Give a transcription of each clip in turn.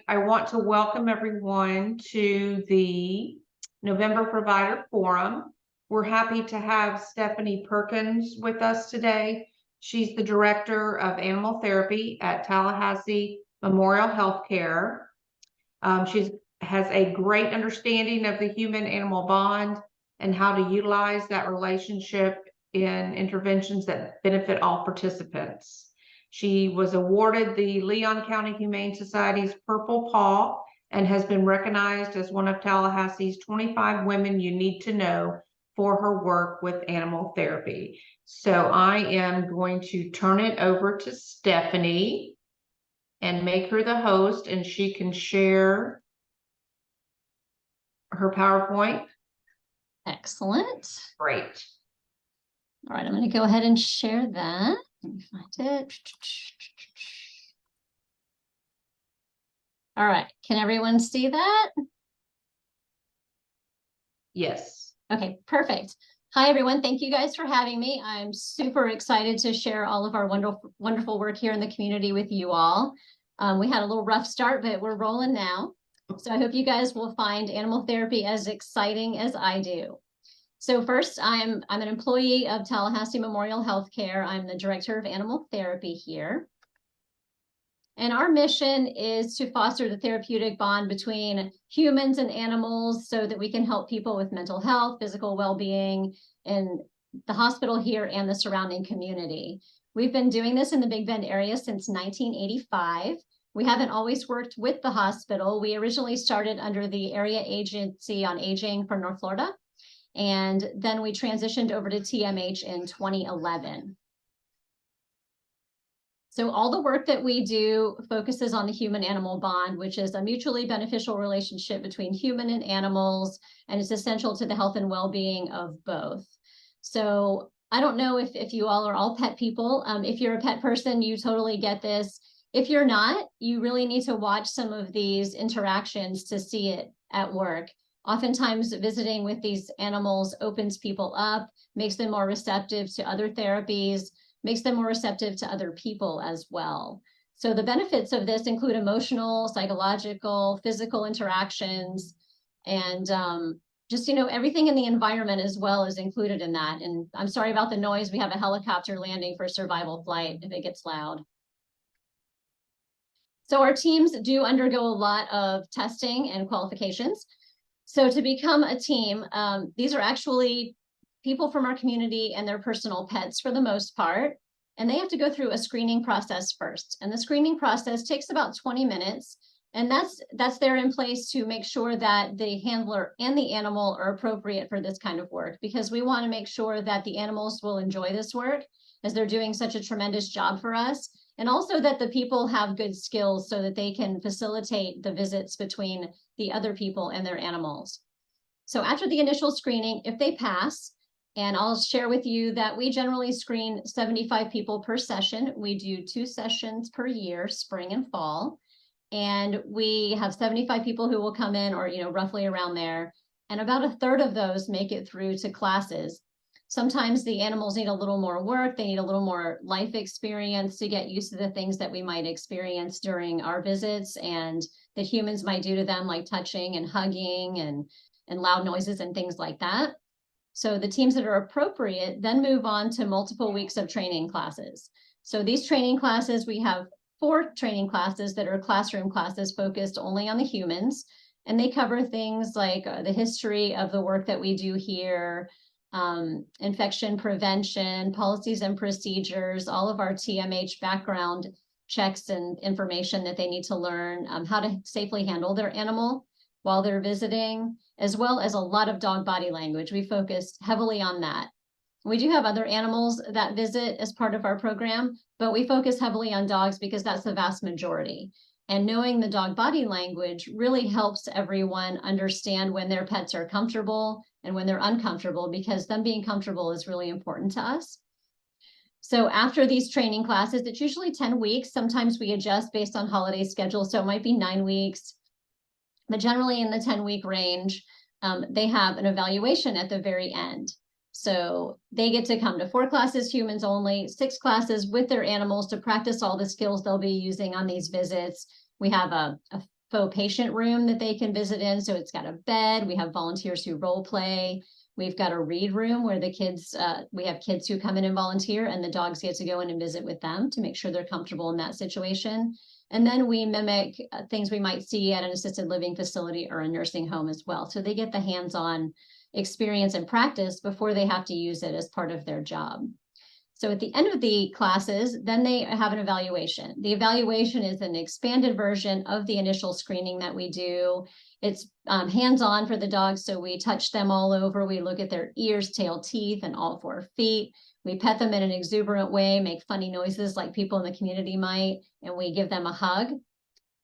I want to welcome everyone to the November Provider Forum. We're happy to have Stephanie Perkins with us today. She's the Director of Animal Therapy at Tallahassee Memorial HealthCare. She has a great understanding of the human-animal bond and how to utilize that relationship in interventions that benefit all participants. She was awarded the Leon County Humane Society's Purple Paw and has been recognized as one of Tallahassee's 25 women you need to know for her work with animal therapy. So I am going to turn it over to Stephanie and make her the host, and she can share her PowerPoint. Excellent. Great. All right, I'm going to go ahead and share that. Let me find it. All right, can everyone see that? Yes. Okay, perfect. Hi, everyone. Thank you guys for having me. I'm super excited to share all of our wonderful work here in the community with you all. We had a little rough start, but we're rolling now. So I hope you guys will find animal therapy as exciting as I do. So first, I'm an employee of Tallahassee Memorial HealthCare. I'm the Director of Animal Therapy here. And our mission is to foster the therapeutic bond between humans and animals so that we can help people with mental health, physical well-being in the hospital here and the surrounding community. We've been doing this in the Big Bend area since 1985. We haven't always worked with the hospital. We originally started under the Area Agency on Aging for North Florida, and then we transitioned over to TMH in 2011. So all the work that we do focuses on the human-animal bond, which is a mutually beneficial relationship between human and animals, and it's essential to the health and well-being of both. So I don't know if you all are all pet people. If you're a pet person, you totally get this. If you're not, you really need to watch some of these interactions to see it at work. Oftentimes visiting with these animals opens people up, makes them more receptive to other therapies, makes them more receptive to other people as well. So the benefits of this include emotional, psychological, physical interactions, and just, everything in the environment as well is included in that. And I'm sorry about the noise. We have a helicopter landing for survival flight if it gets loud. So our teams do undergo a lot of testing and qualifications. So to become a team, these are actually people from our community and their personal pets for the most part, and they have to go through a screening process first. And the screening process takes about 20 minutes, and that's there in place to make sure that the handler and the animal are appropriate for this kind of work, because we want to make sure that the animals will enjoy this work as they're doing such a tremendous job for us, and also that the people have good skills so that they can facilitate the visits between the other people and their animals. So after the initial screening, if they pass, and I'll share with you that we generally screen 75 people per session. We do 2 sessions per year, spring and fall. And we have 75 people who will come in, or roughly around there. And about a third of those make it through to classes. Sometimes the animals need a little more work. They need a little more life experience to get used to the things that we might experience during our visits and that humans might do to them, like touching and hugging and loud noises and things like that. So the teams that are appropriate then move on to multiple weeks of training classes. So these training classes, we have 4 training classes that are classroom classes focused only on the humans. And they cover things like the history of the work that we do here, infection prevention, policies and procedures, all of our TMH background checks and information that they need to learn, how to safely handle their animal while they're visiting, as well as a lot of dog body language. We focused heavily on that. We do have other animals that visit as part of our program, but we focus heavily on dogs because that's the vast majority. And knowing the dog body language really helps everyone understand when their pets are comfortable and when they're uncomfortable, because them being comfortable is really important to us. So after these training classes, it's usually 10 weeks. Sometimes we adjust based on holiday schedule, so it might be 9 weeks. But generally in the 10-week range, they have an evaluation at the very end. So they get to come to 4 classes, humans only, 6 classes with their animals to practice all the skills they'll be using on these visits. We have a faux patient room that they can visit in. So it's got a bed. We have volunteers who role play. We've got a read room where the kids, we have kids who come in and volunteer, and the dogs get to go in and visit with them to make sure they're comfortable in that situation. And then we mimic things we might see at an assisted living facility or a nursing home as well. So they get the hands-on experience and practice before they have to use it as part of their job. So at the end of the classes, then they have an evaluation. The evaluation is an expanded version of the initial screening that we do. It's hands-on for the dogs, so we touch them all over. We look at their ears, tail, teeth, and all 4 feet. We pet them in an exuberant way, make funny noises like people in the community might, and we give them a hug.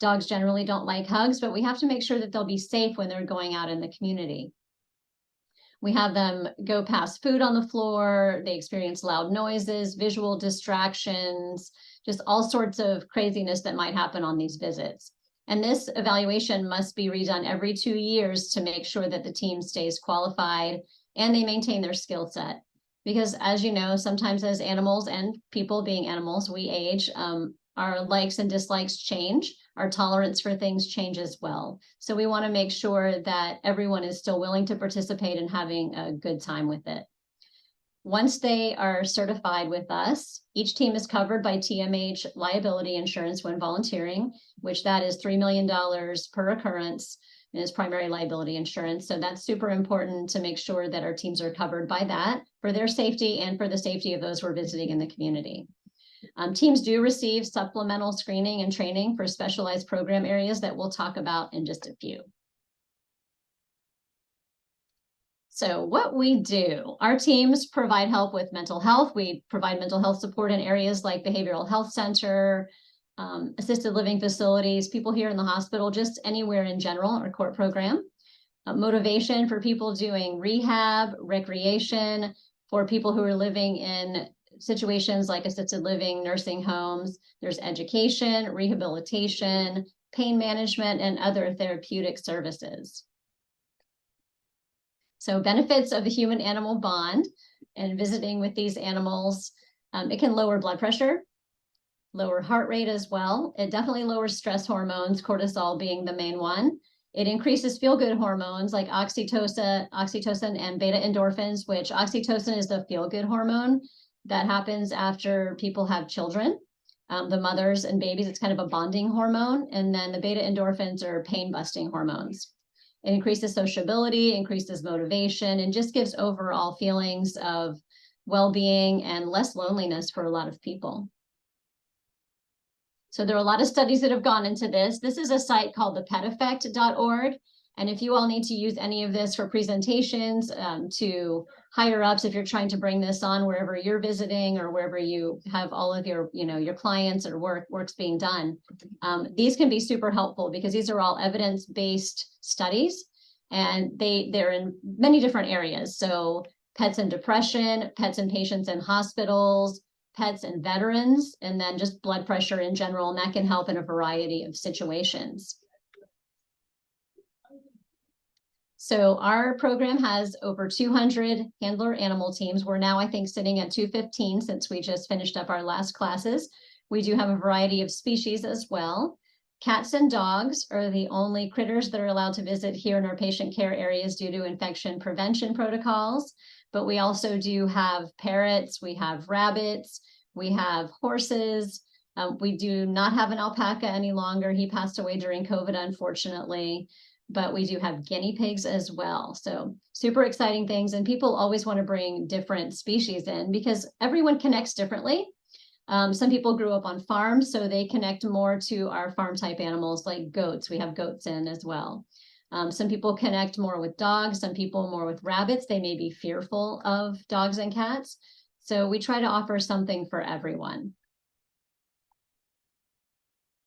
Dogs generally don't like hugs, but we have to make sure that they'll be safe when they're going out in the community. We have them go past food on the floor. They experience loud noises, visual distractions, just all sorts of craziness that might happen on these visits. And this evaluation must be redone every 2 years to make sure that the team stays qualified and they maintain their skill set. Because as you know, sometimes as animals and people being animals, we age, our likes and dislikes change. Our tolerance for things change as well. So we want to make sure that everyone is still willing to participate and having a good time with it. Once they are certified with us, each team is covered by TMH liability insurance when volunteering, which that is $3 million per occurrence and is primary liability insurance. So that's super important to make sure that our teams are covered by that for their safety and for the safety of those who are visiting in the community. Teams do receive supplemental screening and training for specialized program areas that we'll talk about in just a few. So what we do, our teams provide help with mental health. We provide mental health support in areas like behavioral health center, assisted living facilities, people here in the hospital, just anywhere in general, our court program. Motivation for people doing rehab, recreation, for people who are living in situations like assisted living, nursing homes. There's education, rehabilitation, pain management, and other therapeutic services. So benefits of the human-animal bond and visiting with these animals, it can lower blood pressure, lower heart rate as well. It definitely lowers stress hormones, cortisol being the main one. It increases feel-good hormones like oxytocin and beta endorphins, which oxytocin is the feel-good hormone that happens after people have children. The mothers and babies, it's kind of a bonding hormone. And then the beta endorphins are pain-busting hormones. It increases sociability, increases motivation, and just gives overall feelings of well-being and less loneliness for a lot of people. So there are a lot of studies that have gone into this. This is a site called thepeteffect.org. And if you all need to use any of this for presentations to higher ups, if you're trying to bring this on wherever you're visiting or wherever you have all of your, your clients or works being done, these can be super helpful because these are all evidence-based studies and they're in many different areas. So pets and depression, pets and patients in hospitals, pets and veterans, and then just blood pressure in general, and that can help in a variety of situations. So our program has over 200 handler animal teams. We're now, I think, sitting at 215 since we just finished up our last classes. We do have a variety of species as well. Cats and dogs are the only critters that are allowed to visit here in our patient care areas due to infection prevention protocols. But we also do have parrots, we have rabbits, we have horses. We do not have an alpaca any longer. He passed away during COVID, unfortunately. But we do have guinea pigs as well. So super exciting things. And people always want to bring different species in because everyone connects differently. Some people grew up on farms, so they connect more to our farm type animals like goats. We have goats in as well. Some people connect more with dogs, some people more with rabbits. They may be fearful of dogs and cats. So we try to offer something for everyone.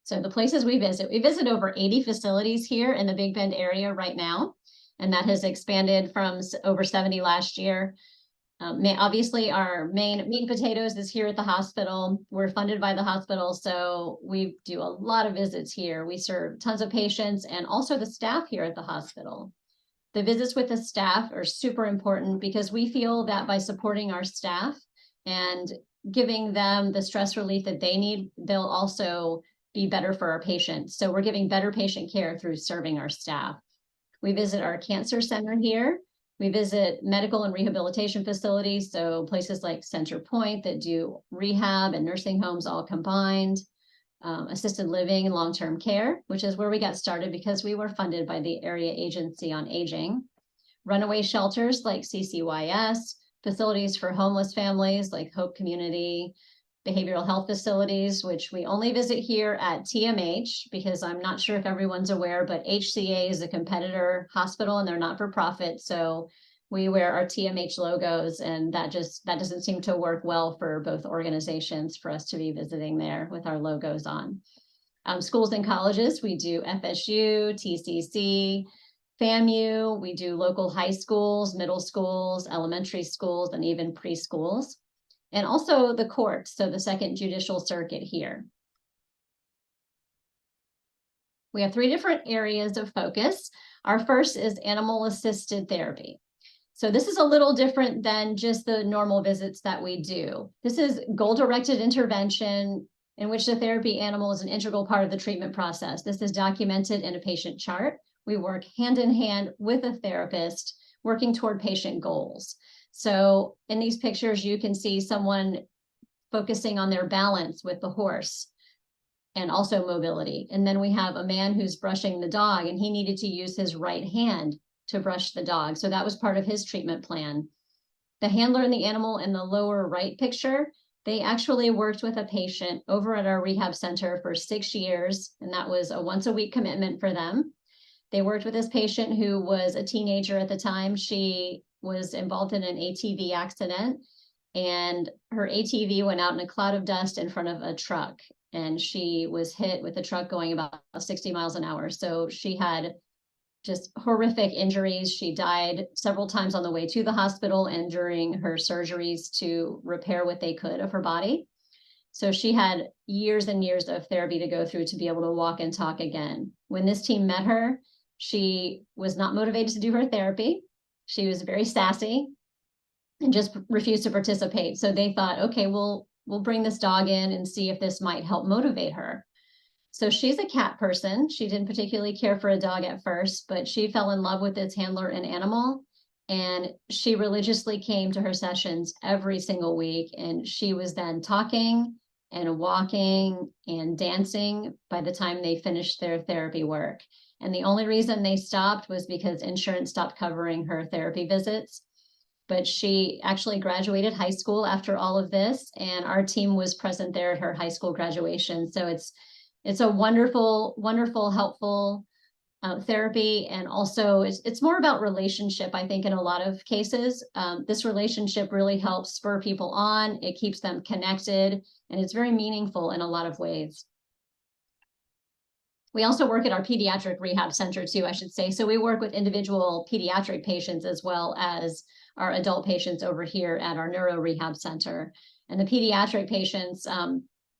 So the places we visit over 80 facilities here in the Big Bend area right now, and that has expanded from over 70 last year. Obviously, our main meat and potatoes is here at the hospital. We're funded by the hospital, so we do a lot of visits here. We serve tons of patients and also the staff here at the hospital. The visits with the staff are super important because we feel that by supporting our staff and giving them the stress relief that they need, they'll also be better for our patients. So we're giving better patient care through serving our staff. We visit our cancer center here. We visit medical and rehabilitation facilities, so places like Center Point that do rehab and nursing homes all combined, assisted living and long-term care, which is where we got started because we were funded by the Area Agency on Aging, runaway shelters like CCYS, facilities for homeless families like Hope Community, behavioral health facilities, which we only visit here at TMH, because I'm not sure if everyone's aware, but HCA is a competitor hospital and they're not for profit. So we wear our TMH logos, and that doesn't seem to work well for both organizations for us to be visiting there with our logos on. Schools and colleges, we do FSU, TCC, FAMU, we do local high schools, middle schools, elementary schools, and even preschools. And also the courts, so the Second Judicial Circuit here. We have 3 different areas of focus. Our first is animal-assisted therapy. So this is a little different than just the normal visits that we do. This is goal-directed intervention in which the therapy animal is an integral part of the treatment process. This is documented in a patient chart. We work hand in hand with a therapist working toward patient goals. So in these pictures, you can see someone focusing on their balance with the horse and also mobility. And then we have a man who's brushing the dog, and he needed to use his right hand to brush the dog. So that was part of his treatment plan. The handler and the animal in the lower right picture, they actually worked with a patient over at our rehab center for 6 years, and that was a once-a-week commitment for them. They worked with this patient who was a teenager at the time. She was involved in an ATV accident, and her ATV went out in a cloud of dust in front of a truck, and she was hit with the truck going about 60 miles an hour. So she had just horrific injuries. She died several times on the way to the hospital and during her surgeries to repair what they could of her body. So she had years and years of therapy to go through to be able to walk and talk again. When this team met her, she was not motivated to do her therapy. She was very sassy and just refused to participate. So they thought, okay, we'll bring this dog in and see if this might help motivate her. So she's a cat person. She didn't particularly care for a dog at first, but she fell in love with its handler and animal. And she religiously came to her sessions every single week. And she was then talking and walking and dancing by the time they finished their therapy work. And the only reason they stopped was because insurance stopped covering her therapy visits. But she actually graduated high school after all of this, and our team was present there at her high school graduation. So it's a wonderful, wonderful, helpful therapy. And also it's more about relationship, I think, in a lot of cases. This relationship really helps spur people on. It keeps them connected, and it's very meaningful in a lot of ways. We also work at our pediatric rehab center too, I should say. So we work with individual pediatric patients as well as our adult patients over here at our neuro rehab center. And the pediatric patients,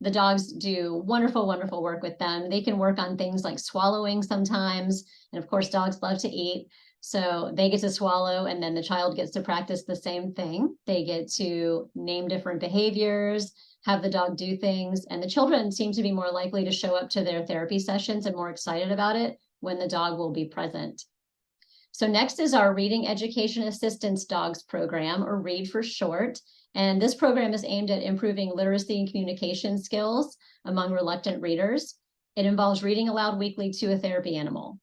the dogs do wonderful, wonderful work with them. They can work on things like swallowing sometimes. And of course, dogs love to eat. So they get to swallow, and then the child gets to practice the same thing. They get to name different behaviors, have the dog do things, and the children seem to be more likely to show up to their therapy sessions and more excited about it when the dog will be present. So next is our Reading Education Assistance Dogs program, or READ for short. And this program is aimed at improving literacy and communication skills among reluctant readers. It involves reading aloud weekly to a therapy animal.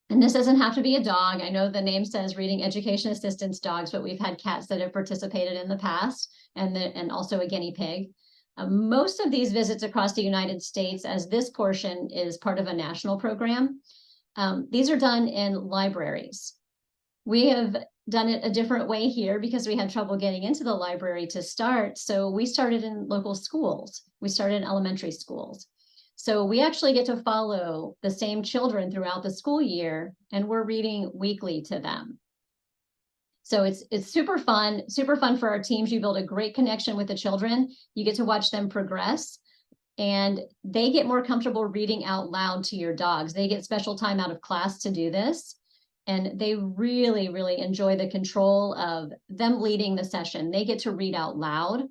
And this doesn't have to be a dog. I know the name says Reading Education Assistance Dogs, but we've had cats that have participated in the past, and also a guinea pig. Most of these visits across the United States, as this portion is part of a national program, these are done in libraries. We have done it a different way here because we had trouble getting into the library to start. So we started in local schools. We started in elementary schools. So we actually get to follow the same children throughout the school year, and we're reading weekly to them. So it's super fun for our teams. You build a great connection with the children. You get to watch them progress, and they get more comfortable reading out loud to your dogs. They get special time out of class to do this, and they really, really enjoy the control of them leading the session. They get to read out loud.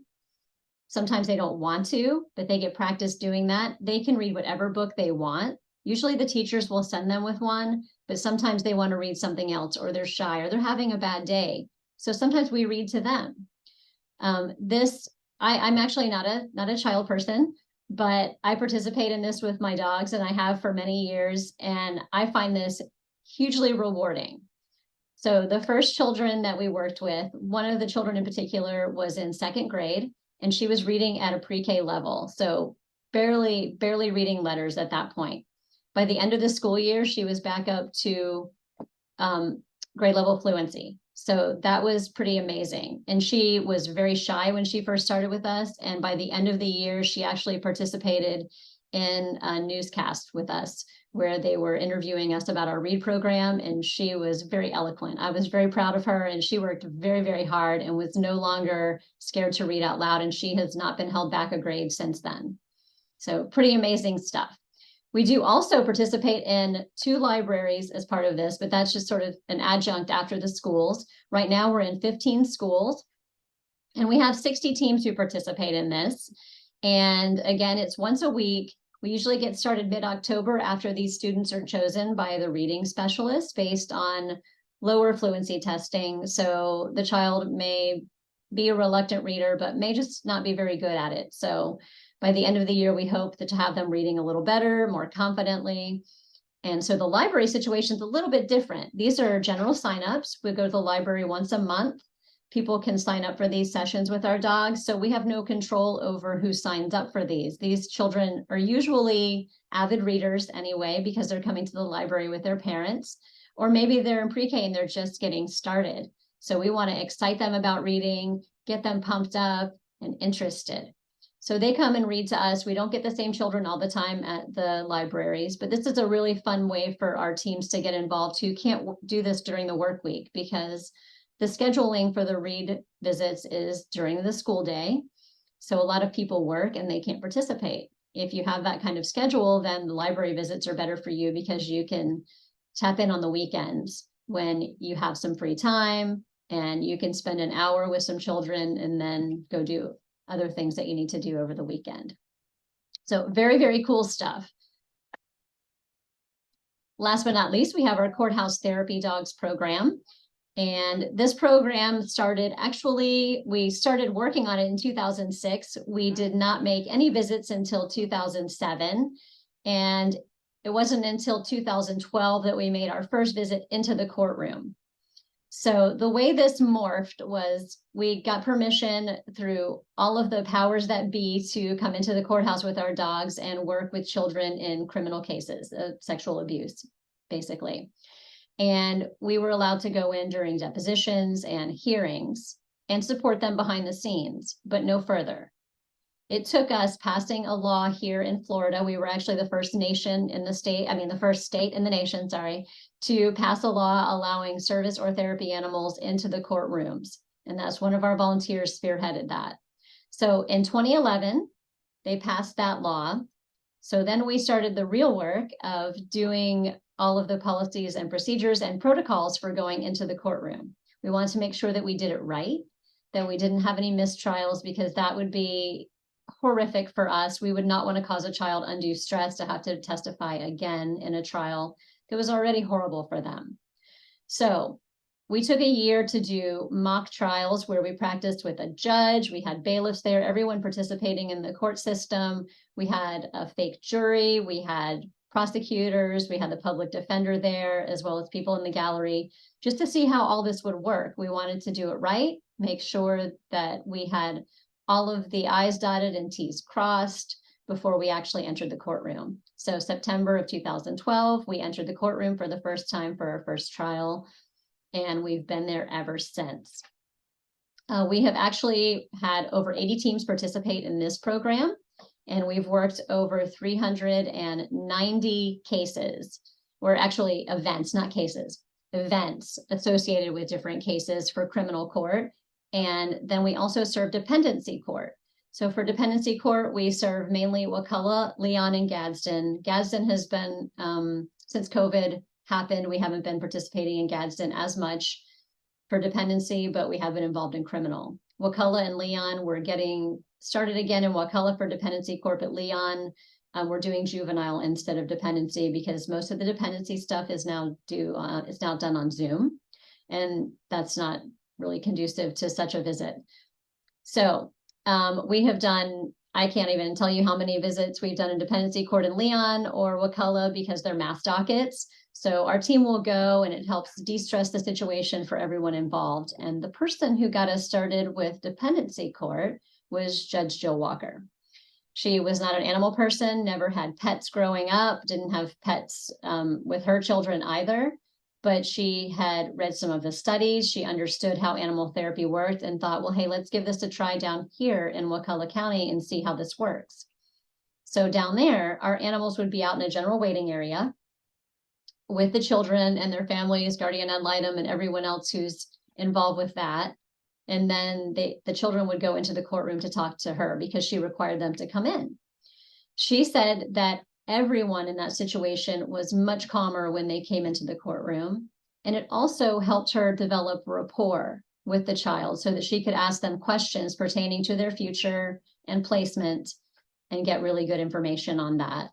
Sometimes they don't want to, but they get practice doing that. They can read whatever book they want. Usually the teachers will send them with one, but sometimes they want to read something else, or they're shy, or they're having a bad day. So sometimes we read to them. I'm actually not a child person, but I participate in this with my dogs, and I have for many years, and I find this hugely rewarding. So the first children that we worked with, one of the children in particular was in second grade, and she was reading at a pre-K level, so barely reading letters at that point. By the end of the school year, she was back up to grade level fluency. So that was pretty amazing. And she was very shy when she first started with us. And by the end of the year, she actually participated in a newscast with us where they were interviewing us about our READ program. And she was very eloquent. I was very proud of her, and she worked very, very hard and was no longer scared to read out loud. And she has not been held back a grade since then. So pretty amazing stuff. We do also participate in 2 libraries as part of this, but that's just sort of an adjunct after the schools. Right now we're in 15 schools, and we have 60 teams who participate in this. And again, it's once a week. We usually get started mid-October after these students are chosen by the reading specialist based on lower fluency testing. So the child may be a reluctant reader, but may just not be very good at it. So by the end of the year, we hope to have them reading a little better, more confidently. And so the library situation is a little bit different. These are general signups. We go to the library once a month. People can sign up for these sessions with our dogs. So we have no control over who signs up for these. These children are usually avid readers anyway, because they're coming to the library with their parents, or maybe they're in pre-K and they're just getting started. So we want to excite them about reading, get them pumped up and interested. So they come and read to us. We don't get the same children all the time at the libraries, but this is a really fun way for our teams to get involved who can't do this during the work week, because the scheduling for the read visits is during the school day. So a lot of people work and they can't participate. If you have that kind of schedule, then the library visits are better for you, because you can tap in on the weekends when you have some free time, and you can spend an hour with some children and then go do other things that you need to do over the weekend. So very, very cool stuff. Last but not least, we have our Courthouse Therapy Dogs program. And this program started, actually, we started working on it in 2006. We did not make any visits until 2007. And it wasn't until 2012 that we made our first visit into the courtroom. So the way this morphed was we got permission through all of the powers that be to come into the courthouse with our dogs and work with children in criminal cases of sexual abuse, basically. And we were allowed to go in during depositions and hearings and support them behind the scenes, but no further. It took us passing a law here in Florida. We were actually the first nation in the state, the first state in the nation, sorry, to pass a law allowing service or therapy animals into the courtrooms. And that's one of our volunteers spearheaded that. So in 2011, they passed that law. So then we started the real work of doing all of the policies and procedures and protocols for going into the courtroom. We wanted to make sure that we did it right, that we didn't have any mistrials, because that would be horrific for us. We would not want to cause a child undue stress to have to testify again in a trial that was already horrible for them. So we took a year to do mock trials where we practiced with a judge. We had bailiffs there, everyone participating in the court system. We had a fake jury. We had prosecutors. We had the public defender there, as well as people in the gallery, just to see how all this would work. We wanted to do it right, make sure that we had all of the I's dotted and T's crossed before we actually entered the courtroom. So September of 2012, we entered the courtroom for the first time for our first trial, and we've been there ever since. We have actually had over 80 teams participate in this program, and we've worked over 390 cases, or actually events, not cases, events associated with different cases for criminal court. And then we also serve dependency court. So for dependency court, we serve mainly Wakulla, Leon, and Gadsden. Gadsden has been, since COVID happened, we haven't been participating in Gadsden as much for dependency, but we have been involved in criminal. Wakulla and Leon, we're getting started again in Wakulla for dependency court, but Leon, we're doing juvenile instead of dependency because most of the dependency stuff is now done on Zoom, and that's not really conducive to such a visit. So we have done, I can't even tell you how many visits we've done in dependency court in Leon or Wakulla because they're mass dockets. So our team will go and it helps de-stress the situation for everyone involved. And the person who got us started with dependency court was Judge Jill Walker. She was not an animal person, never had pets growing up, didn't have pets with her children either, but she had read some of the studies. She understood how animal therapy worked and thought, well, hey, let's give this a try down here in Wakulla County and see how this works. So down there, our animals would be out in a general waiting area with the children and their families, guardian ad litem, and everyone else who's involved with that. And then the children would go into the courtroom to talk to her because she required them to come in. She said that everyone in that situation was much calmer when they came into the courtroom. And it also helped her develop rapport with the child so that she could ask them questions pertaining to their future and placement and get really good information on that.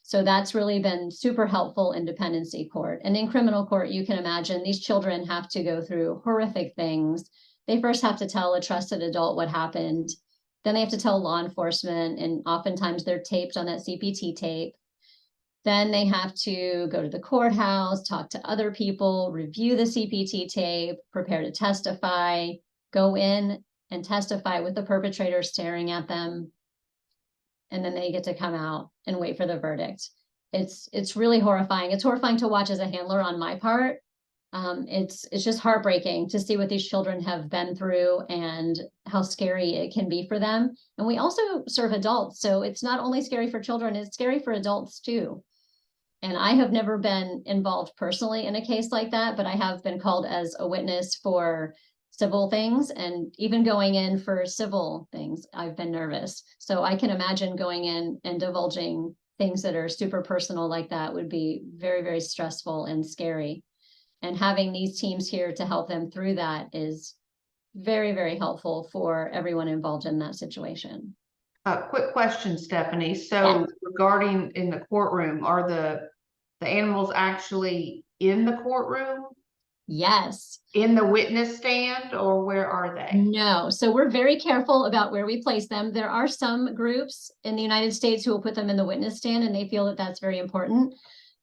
So that's really been super helpful in dependency court. And in criminal court, you can imagine these children have to go through horrific things. They first have to tell a trusted adult what happened. Then they have to tell law enforcement, and oftentimes they're taped on that CPT tape. Then they have to go to the courthouse, talk to other people, review the CPT tape, prepare to testify, go in and testify with the perpetrator staring at them. And then they get to come out and wait for the verdict. It's really horrifying. It's horrifying to watch as a handler on my part. It's just heartbreaking to see what these children have been through and how scary it can be for them. And we also serve adults, so it's not only scary for children, it's scary for adults too. And I have never been involved personally in a case like that, but I have been called as a witness for civil things, and even going in for civil things, I've been nervous. So I can imagine going in and divulging things that are super personal like that would be very, very stressful and scary. And having these teams here to help them through that is very, very helpful for everyone involved in that situation. Quick question, Stephanie. So Yeah. regarding in the courtroom, are the animals actually in the courtroom? Yes. In the witness stand, or where are they? No. So we're very careful about where we place them. There are some groups in the United States who will put them in the witness stand, and they feel that that's very important.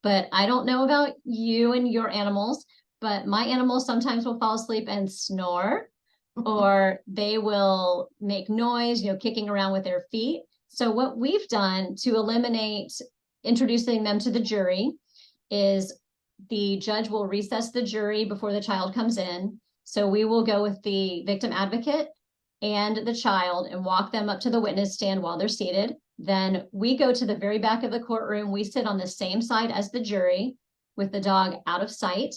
But I don't know about you and your animals, but my animals sometimes will fall asleep and snore, or they will make noise, kicking around with their feet. So what we've done to eliminate introducing them to the jury is the judge will recess the jury before the child comes in. So we will go with the victim advocate and the child and walk them up to the witness stand while they're seated. Then we go to the very back of the courtroom. We sit on the same side as the jury with the dog out of sight.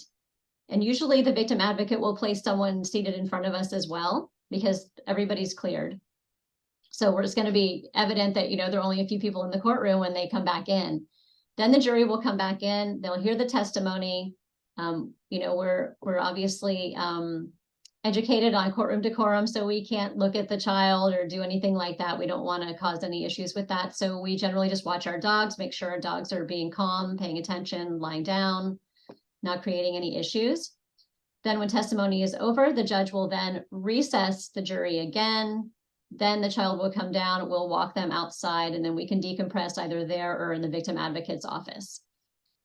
And usually the victim advocate will place someone seated in front of us as well, because everybody's cleared. So we're just going to be evident that, there are only a few people in the courtroom when they come back in. Then the jury will come back in, they'll hear the testimony. We're obviously educated on courtroom decorum, so we can't look at the child or do anything like that. We don't want to cause any issues with that. So we generally just watch our dogs, make sure our dogs are being calm, paying attention, lying down, not creating any issues. Then when testimony is over, the judge will then recess the jury again. Then the child will come down, we'll walk them outside, and then we can decompress either there or in the victim advocate's office.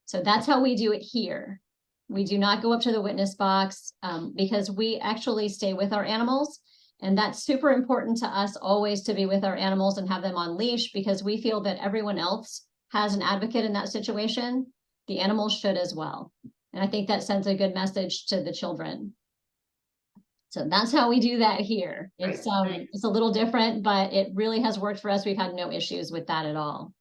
So that's how we do it here. We do not go up to the witness box because we actually stay with our animals. And that's super important to us always, to be with our animals and have them on leash, because we feel that everyone else has an advocate in that situation. The animals should as well. And I think that sends a good message to the children. So that's how we do that here. It's a little different, but it really has worked for us. We've had no issues with that at all.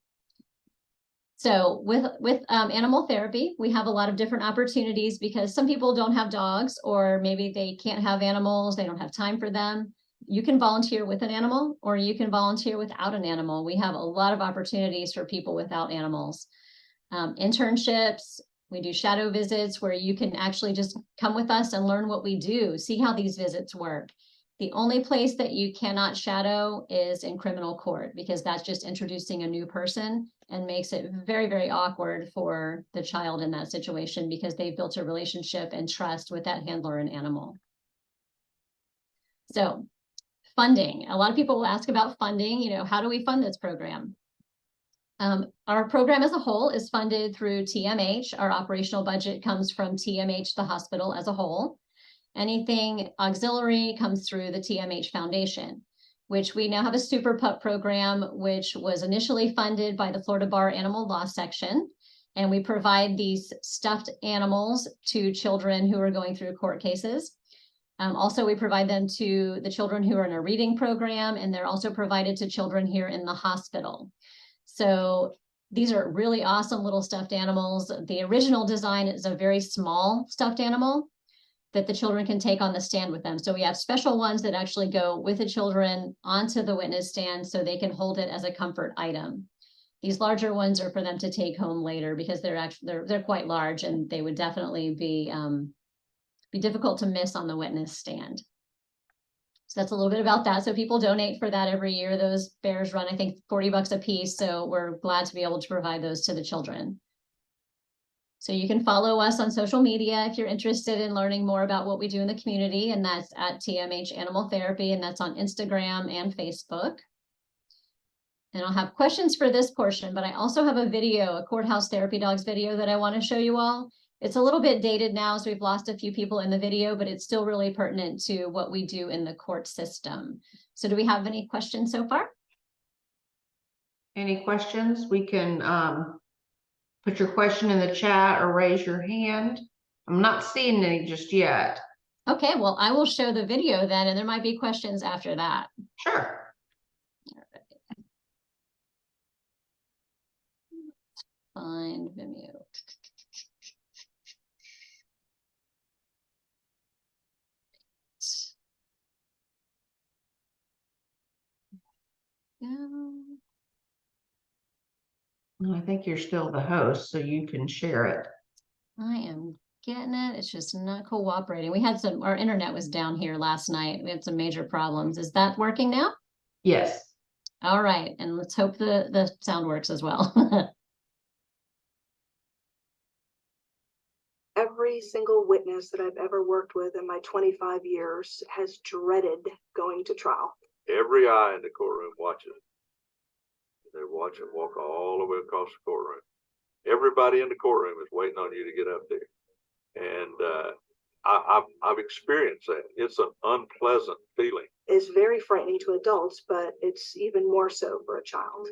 So with animal therapy, we have a lot of different opportunities, because some people don't have dogs, or maybe they can't have animals, they don't have time for them. You can volunteer with an animal, or you can volunteer without an animal. We have a lot of opportunities for people without animals. Internships. We do shadow visits where you can actually just come with us and learn what we do, see how these visits work. The only place that you cannot shadow is in criminal court, because that's just introducing a new person and makes it very, very awkward for the child in that situation, because they've built a relationship and trust with that handler and animal. So funding, a lot of people will ask about funding, you know, how do we fund this program? Our program as a whole is funded through TMH. Our operational budget comes from TMH, the hospital as a whole. Anything auxiliary comes through the TMH Foundation, which we now have a Super Pup program, which was initially funded by the Florida Bar Animal Law Section. And we provide these stuffed animals to children who are going through court cases. Also, we provide them to the children who are in a reading program, and they're also provided to children here in the hospital. So these are really awesome little stuffed animals. The original design is a very small stuffed animal that the children can take on the stand with them. So we have special ones that actually go with the children onto the witness stand so they can hold it as a comfort item. These larger ones are for them to take home later, because they're quite large, and they would definitely be difficult to miss on the witness stand. So that's a little bit about that. So people donate for that every year. Those bears run, I think, $40 a piece. So we're glad to be able to provide those to the children. So you can follow us on social media if you're interested in learning more about what we do in the community, and that's at TMH Animal Therapy, and that's on Instagram and Facebook. And I'll have questions for this portion, but I also have a video, a Courthouse Therapy Dogs video that I want to show you all. It's a little bit dated now, so we've lost a few people in the video, but it's still really pertinent to what we do in the court system. So do we have any questions so far? Any questions? We can put your question in the chat or raise your hand. I'm not seeing any just yet. Okay, well, I will show the video then, and there might be questions after that. Sure. Find Vimeo. I think you're still the host, so you can share it. I am getting it. It's just not cooperating. We had our internet was down here last night. We had some major problems. Is that working now? Yes. All right. And let's hope the sound works as well. Every single witness that I've ever worked with in my 25 years has dreaded going to trial. Every eye in the courtroom watches. They watch him walk all the way across the courtroom. Everybody in the courtroom is waiting on you to get up there. And I've experienced that. It's an unpleasant feeling. It's very frightening to adults, but it's even more so for a child.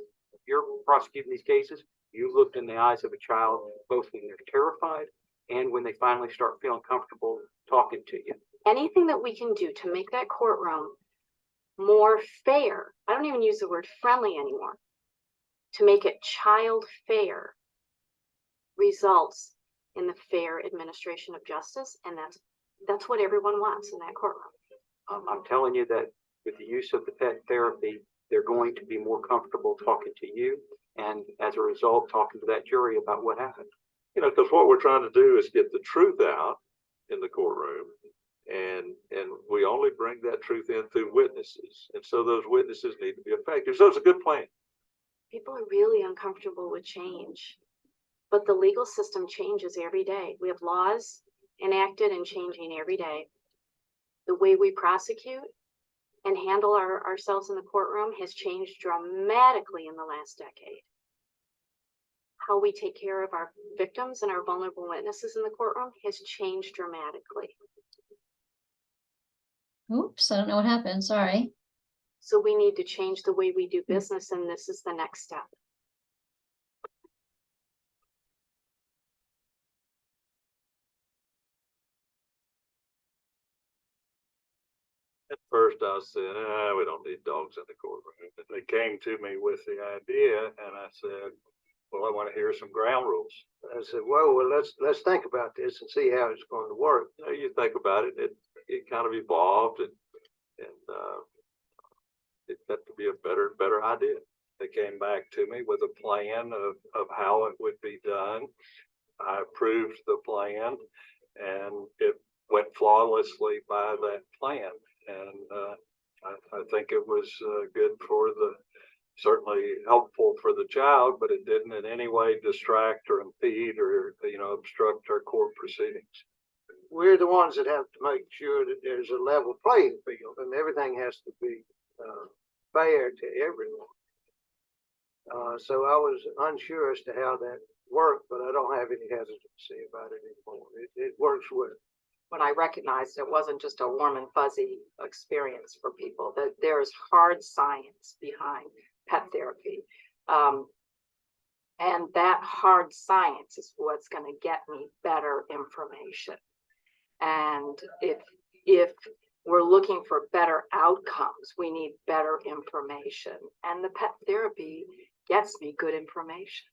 You're prosecuting these cases, you looked in the eyes of a child, both when they're terrified and when they finally start feeling comfortable talking to you. Anything that we can do to make that courtroom more fair, I don't even use the word friendly anymore, to make it child fair, results in the fair administration of justice. And that's what everyone wants in that courtroom. I'm telling you that with the use of the pet therapy, they're going to be more comfortable talking to you, and as a result, talking to that jury about what happened. You know, because what we're trying to do is get the truth out in the courtroom, and we only bring that truth in through witnesses. And so those witnesses need to be effective. So it's a good plan. People are really uncomfortable with change, but the legal system changes every day. We have laws enacted and changing every day. The way we prosecute and handle ourselves in the courtroom has changed dramatically in the last decade. How we take care of our victims and our vulnerable witnesses in the courtroom has changed dramatically. Oops, I don't know what happened. Sorry. So we need to change the way we do business, and this is the next step. At first I said, we don't need dogs in the courtroom. And they came to me with the idea, and I said, well, I want to hear some ground rules. I said, well, let's think about this and see how it's going to work. You know, you think about it, it kind of evolved, and it got to be a better idea. They came back to me with a plan of how it would be done. I approved the plan, and it went flawlessly by that plan. And I think it was good for certainly helpful for the child, but it didn't in any way distract or impede or, obstruct our court proceedings. We're the ones that have to make sure that there's a level playing field and everything has to be fair to everyone. So I was unsure as to how that worked, but I don't have any hesitancy about it anymore. It works well. When I recognized it wasn't just a warm and fuzzy experience for people, that there's hard science behind pet therapy. And that hard science is what's going to get me better information. And if we're looking for better outcomes, we need better information. And the pet therapy gets me good information.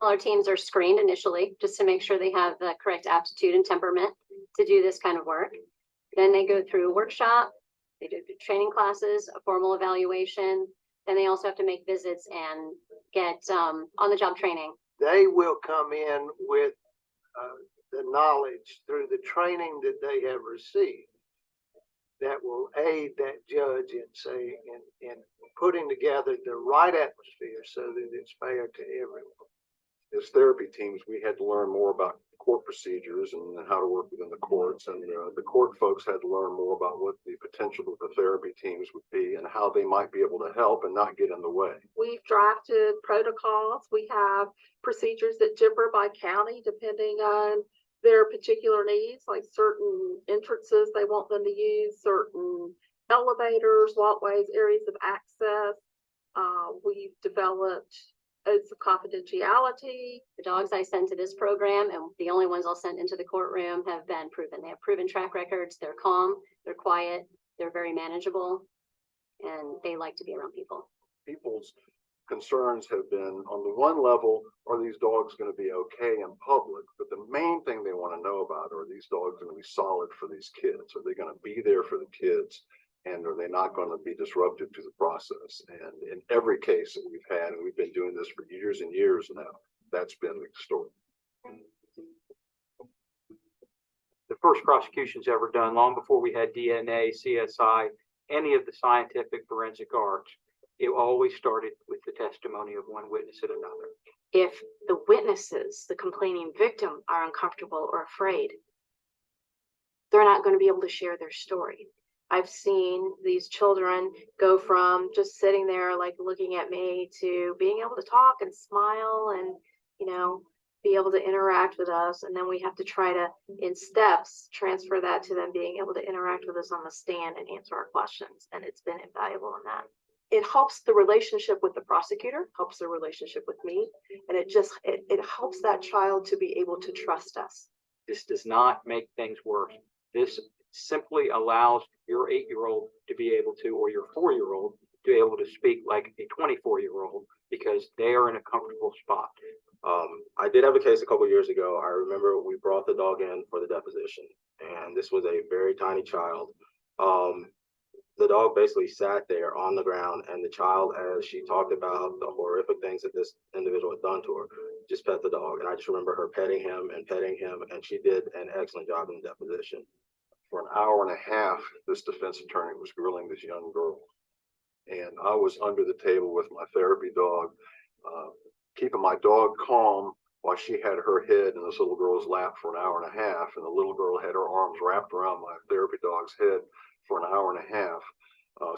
All our teams are screened initially just to make sure they have the correct aptitude and temperament to do this kind of work. Then they go through a workshop, they do training classes, a formal evaluation. Then they also have to make visits and get on-the-job training. They will come in with the knowledge through the training that they have received that will aid that judge in putting together the right atmosphere so that it's fair to everyone. As therapy teams, we had to learn more about court procedures and how to work within the courts. And the court folks had to learn more about what the potential of the therapy teams would be and how they might be able to help and not get in the way. We've drafted protocols. We have procedures that differ by county depending on their particular needs, like certain entrances they want them to use, certain elevators, walkways, areas of access. We've developed oaths of confidentiality. The dogs I send to this program and the only ones I'll send into the courtroom have been proven. They have proven track records. They're calm, they're quiet, they're very manageable, and they like to be around people. People's concerns have been, on the one level, are these dogs going to be okay in public? But the main thing they want to know about, are these dogs going to be solid for these kids? Are they going to be there for the kids? And are they not going to be disruptive to the process? And in every case that we've had, and we've been doing this for years and years now, that's been the story. The first prosecutions ever done, long before we had DNA, CSI, any of the scientific forensic arts, it always started with the testimony of one witness and another. If the witnesses, the complaining victim, are uncomfortable or afraid, they're not going to be able to share their story. I've seen these children go from just sitting there like looking at me to being able to talk and smile and, be able to interact with us. And then we have to try to, in steps, transfer that to them being able to interact with us on the stand and answer our questions. And it's been invaluable in that. It helps the relationship with the prosecutor, helps the relationship with me, and it helps that child to be able to trust us. This does not make things worse. This simply allows your 8-year-old to be able to, or your 4-year-old to be able to speak like a 24-year-old because they are in a comfortable spot. I did have a case a couple years ago. I remember we brought the dog in for the deposition, and this was a very tiny child. The dog basically sat there on the ground, and the child, as she talked about the horrific things that this individual had done to her, just pet the dog. And I just remember her petting him, and she did an excellent job in the deposition. For an hour and a half, this defense attorney was grilling this young girl. And I was under the table with my therapy dog, keeping my dog calm while she had her head in this little girl's lap for an hour and a half. And the little girl had her arms wrapped around my therapy dog's head for an hour and a half,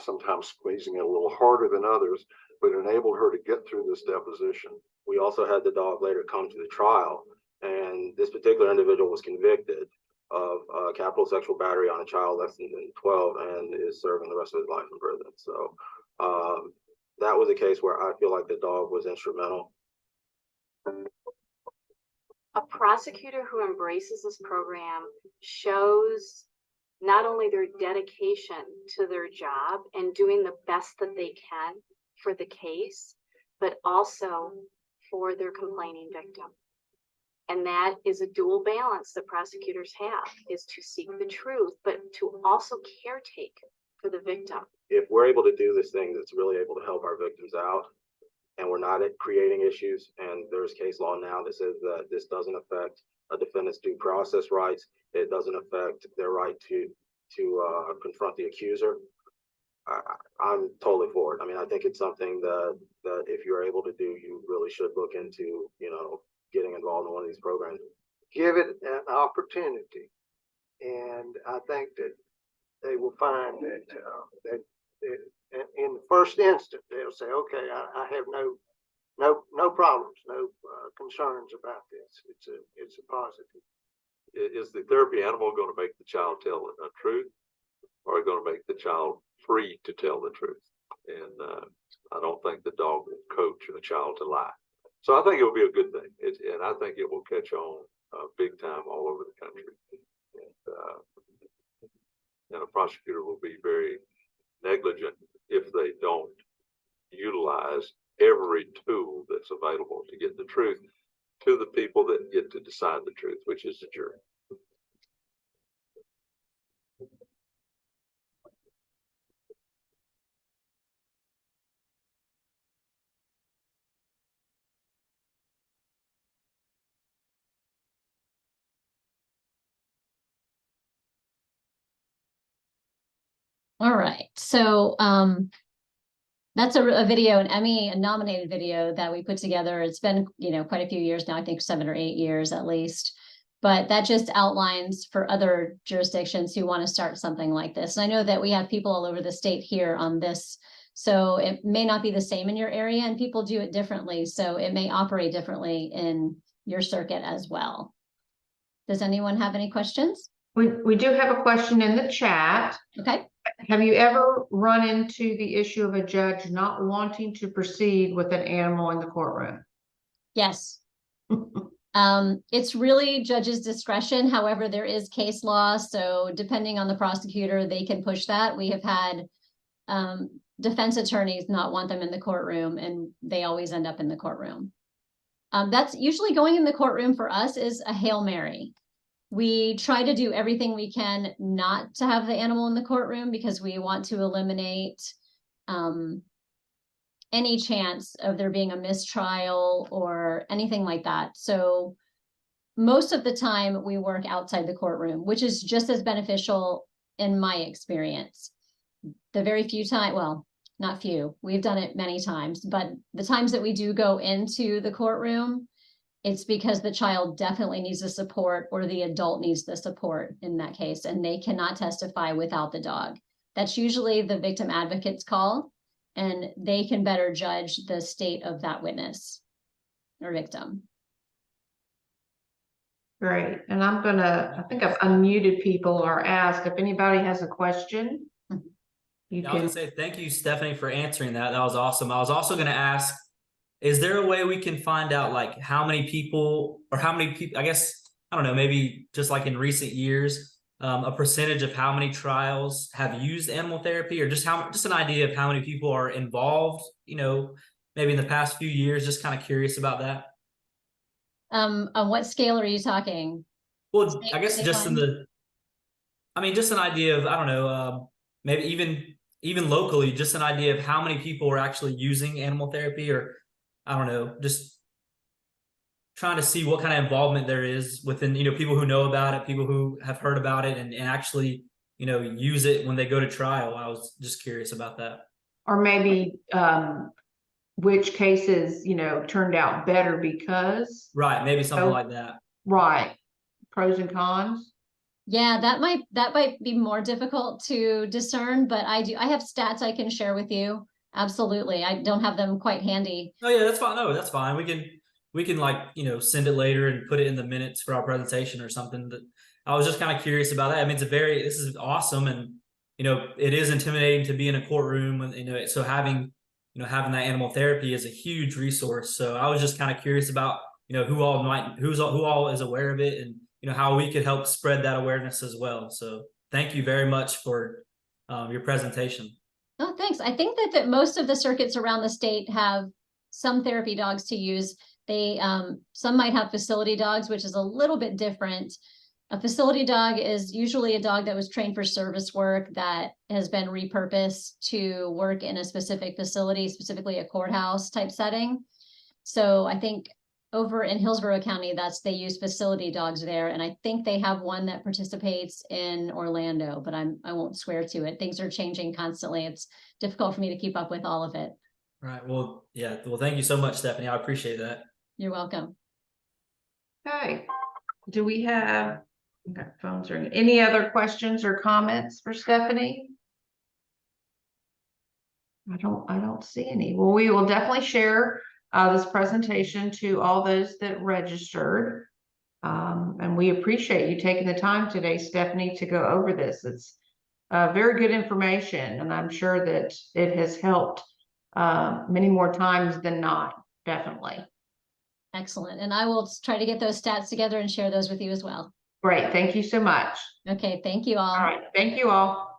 sometimes squeezing it a little harder than others, but it enabled her to get through this deposition. We also had the dog later come to the trial, and this particular individual was convicted of capital sexual battery on a child less than 12 and is serving the rest of his life in prison. So that was a case where I feel like the dog was instrumental. A prosecutor who embraces this program shows not only their dedication to their job and doing the best that they can for the case, but also for their complaining victim. And that is a dual balance that prosecutors have, is to seek the truth, but to also caretake for the victim. If we're able to do this thing that's really able to help our victims out, and we're not creating issues, and there's case law now that says that this doesn't affect a defendant's due process rights. It doesn't affect their right to confront the accuser. I'm totally for it. I mean, I think it's something that if you're able to do, you really should look into, getting involved in one of these programs. Give it an opportunity. And I think that they will find that in the first instant, they'll say, okay, I have no problems, no concerns about this. It's a positive. Is the therapy animal going to make the child tell the truth, or going to make the child free to tell the truth? And I don't think the dog will coach a child to lie. So I think it will be a good thing. And I think it will catch on big time all over the country. And a prosecutor will be very negligent if they don't utilize every tool that's available to get the truth to the people that get to decide the truth, which is the jury. All right, so that's a video, an Emmy nominated video that we put together. It's been, quite a few years now, I think 7 or 8 years at least. But that just outlines for other jurisdictions who want to start something like this. And I know that we have people all over the state here on this, so it may not be the same in your area, and people do it differently. So it may operate differently in your circuit as well. Does anyone have any questions? We do have a question in the chat. Okay. Have you ever run into the issue of a judge not wanting to proceed with an animal in the courtroom? Yes. It's really judge's discretion. However, there is case law. So depending on the prosecutor, they can push that. We have had defense attorneys not want them in the courtroom, and they always end up in the courtroom. That's usually going in the courtroom for us is a Hail Mary. We try to do everything we can not to have the animal in the courtroom because we want to eliminate any chance of there being a mistrial or anything like that. So most of the time we work outside the courtroom, which is just as beneficial in my experience. The very few times, well, not few, we've done it many times, but the times that we do go into the courtroom, it's because the child definitely needs the support, or the adult needs the support in that case, and they cannot testify without the dog. That's usually the victim advocate's call, and they can better judge the state of that witness or victim. Great. And I think I've unmuted people or asked if anybody has a question. You I was gonna say thank you, Stephanie, for answering that. That was awesome. I was also gonna ask, is there a way we can find out like how many people, I guess, I don't know, maybe just like in recent years, a percentage of how many trials have used animal therapy, or just an idea of how many people are involved, maybe in the past few years, just kind of curious about that. On what scale are you talking? Well, I guess just just an idea of, I don't know, maybe even locally, just an idea of how many people are actually using animal therapy, or I don't know, just trying to see what kind of involvement there is within, people who know about it, people who have heard about it and actually, use it when they go to trial. I was just curious about that. Or maybe which cases, turned out better because. Right, maybe something like that. Right. Pros and cons. Yeah, that might be more difficult to discern, but I have stats I can share with you. Absolutely. I don't have them quite handy. Oh yeah, that's fine. No, that's fine. We can like, send it later and put it in the minutes for our presentation or something. That I was just kind of curious about that. I mean, this is awesome. And, it is intimidating to be in a courtroom and, so having that animal therapy is a huge resource. So I was just kind of curious about, who all is aware of it, and, how we could help spread that awareness as well. So thank you very much for your presentation. Oh, thanks. I think that most of the circuits around the state have some therapy dogs to use. They some might have facility dogs, which is a little bit different. A facility dog is usually a dog that was trained for service work that has been repurposed to work in a specific facility, specifically a courthouse type setting. So I think over in Hillsborough County, they use facility dogs there. And I think they have one that participates in Orlando, but I won't swear to it. Things are changing constantly. It's difficult for me to keep up with all of it. Right. Well, yeah. Well, thank you so much, Stephanie. I appreciate that. You're welcome. Okay, do we have, okay, phones ringing. Any other questions or comments for Stephanie? I don't see any. Well, we will definitely share this presentation to all those that registered. And we appreciate you taking the time today, Stephanie, to go over this. It's very good information, and I'm sure that it has helped many more times than not, definitely. Excellent. And I will try to get those stats together and share those with you as well. Great, thank you so much. Okay, thank you all. All right, thank you all.